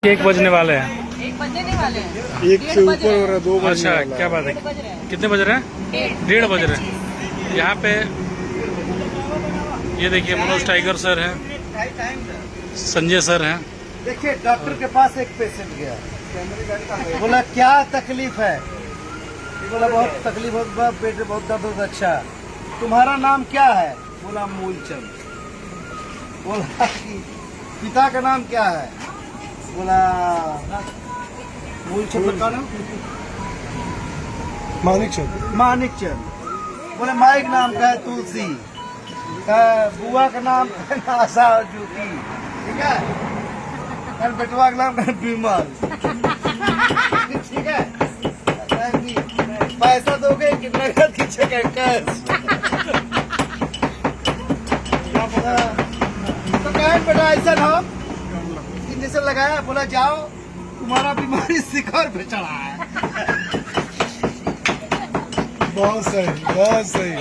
1 बजने वाले हैं। 1 बजने वाले हैं। एक से ऊपर हो रहा है, 2 बजने अच्छा, वाला है। क्या बात है। कितने बज रहे हैं? 1:30 बज रहे हैं। यहाँ पे ये देखिए मनोज टाइगर सर हैं, संजय सर हैं। देखिए डॉक्टर के पास एक पेशेंट गया, बोला क्या तकलीफ है? बोला बहुत तकलीफ होता, पेट में बहुत दर्द होता। अच्छा तुम्हारा नाम क्या है? बोला मूलचंद। बोला कि पिता का नाम क्या है? बोला मूलचंद का नाम मानिकचंद। मानिकचंद। बोले माइक नाम का है तुलसी, बुआ का नाम है आशा और ज्योति, ठीक है, और बेटवा का नाम है विमल, ठीक है। पैसा दोगे कि नगद की जगह कैश? तो कहें बेटा ऐसा हो, इंजेक्शन लगाया, बोला जाओ तुम्हारा बीमारी शिखर पे चढ़ा है। बहुत सही, बहुत सही।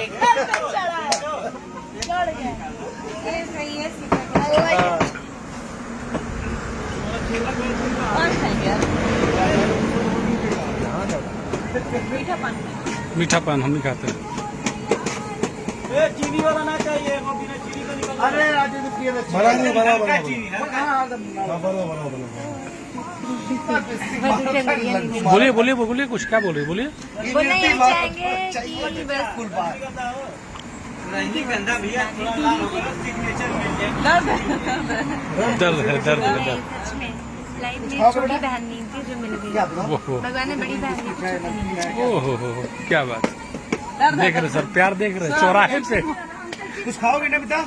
मीठा पान हम नहीं खाते। चीनी वाला ना चाहिए, वो बिना चीनी का निकल। अरे राजू तो पिए बना दो, बना बना बोलिए बोलिए बोलिए, कुछ क्या बोल रहे बोलिए। बोलना ये चाहेंगे कि बस नहीं गंदा भैया, थोड़ा लाल होगा तो सिग्नेचर मिल जाए। दर्द है, दर्द है, दर्द। सच में लाइफ में छोटी बहन नहीं थी जो मिल गई। ओहो भगवान ने बड़ी बहन दी, छोटी नहीं दी। ओहो हो, क्या बात। देख रहे सर, प्यार देख रहे चौराहे पे। कुछ खाओगे ना बेटा?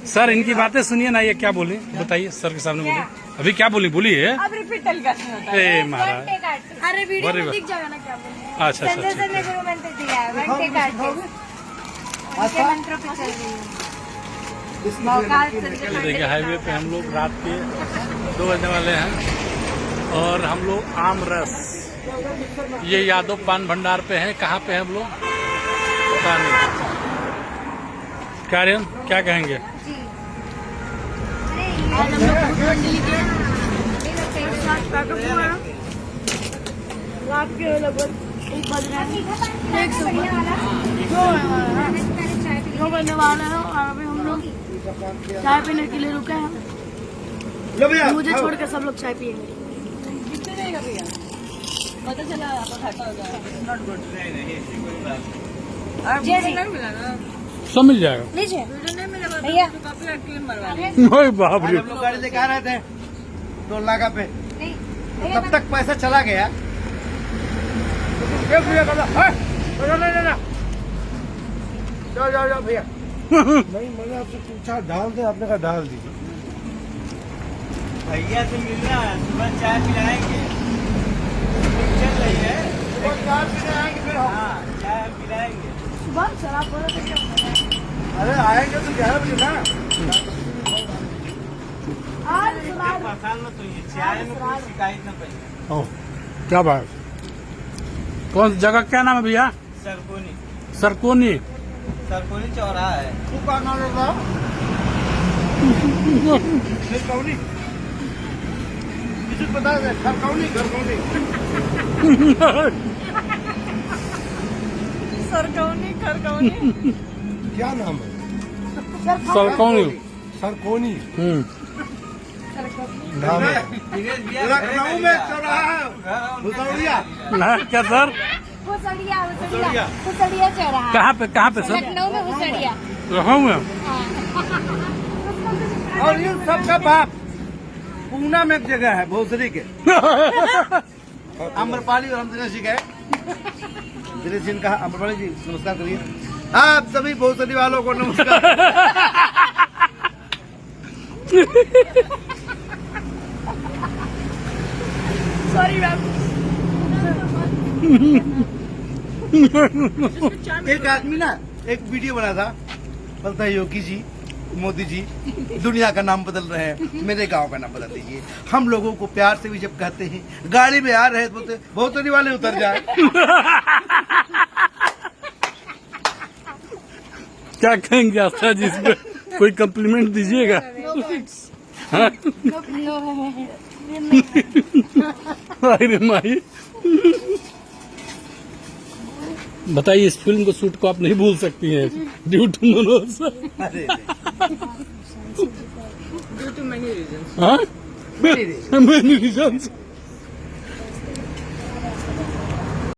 सर इनकी बातें सुनिए ना, ये क्या बोले बताइए सर के सामने बोलिए। अभी क्या बोली बोलिए। अब रिपीट करना होता है। ए महाराज, अरे वीडियो बड़ी में बात। दिख जाएगा ना क्या बोले। अच्छा अच्छा संजय सर ने गुरु मंत्र दिया है, वन टेक आर्टिस्ट उनके मंत्रों पे चल रही है। मौका संजय ये देखिए हाईवे पे हम लोग रात के 2 बजने वाले हैं और हम लोग आम रस, ये यादव पान भंडार पे हैं। कहाँ पे हैं हम लोग पता नहीं। कार्यन क्या कहेंगे? जी। आज हम लोग भूत मंडली के रात के लगभग 1 बज रहे हैं। 2 बजने वाले हैं और अभी हम लोग चाय पीने के लिए रुके हैं। लो भैया मुझे छोड़ के सब लोग चाय पिएंगे। कितने देगा भैया? पता चला आपका खाता हो जाएगा। Not good. नहीं नहीं, ऐसी कोई बात नहीं। जी जी नहीं मिला ना, सब मिल जाएगा। लीजिए वीडियो नहीं मिला भैया। तो काफी क्लीन मरवा रहे हैं। ओए बाप रे। हम लोग गाड़ी लेके आ रहे थे टोल नाका पे, नहीं तब तक पैसा चला गया। जाओ जाओ जाओ भैया। नहीं, मैंने आपसे पूछा डाल दे, आपने कहा डाल दीजिए। भैया से मिल रहा है, सुबह चाय पिलाएंगे, चल रही है। हाँ, चाय पिलाएंगे। सुबह शराब बोला तो क्या होगा? अरे आएंगे तो 11 बजे ना। आज शराब परेशान मत होइए, चाय में कोई शिकायत न पाइए। ओह क्या बात। कौन जगह क्या नाम है भैया? सरकोनी, सरकोनी। सरकोनी चौराहा है। तू कहाँ नाम लेता? खरकौनी। किसी को बता दे, खरकौनी खरकौनी। सरकौनी खरकौनी क्या नाम है? सरकोनी। सरकोनी नाम है। लखनऊ में चौराहा है, भुसौड़िया। हाँ, क्या सर? हुसड़िया चौराहा। कहाँ पे सर? लखनऊ में हुसड़िया। लखनऊ में। और ये सबका बाप पूना में एक जगह है भोसरी के, अम्रपाली और हम दिनेश जी गए। दिनेश जी ने कहा अम्रपाली जी नमस्कार करिए। आप सभी भोसरी वालों को नमस्कार। Sorry ma'am. एक आदमी ना एक वीडियो बना था, बोलता है योगी जी, मोदी जी दुनिया का नाम बदल रहे हैं, मेरे गांव का नाम बदल दीजिए। हम लोगों को प्यार से भी जब कहते हैं, गाड़ी में आ रहे हैं, बोलते भोसरी वाले उतर जाए। क्या कहेंगे आस्था जी, इस पे कोई कम्प्लीमेंट दीजिएगा? हाँ? अरे माही, बताइए इस फिल्म को शूट को आप नहीं भूल सकती हैं ड्यू टू मनोज। अरे हाँ, many reasons.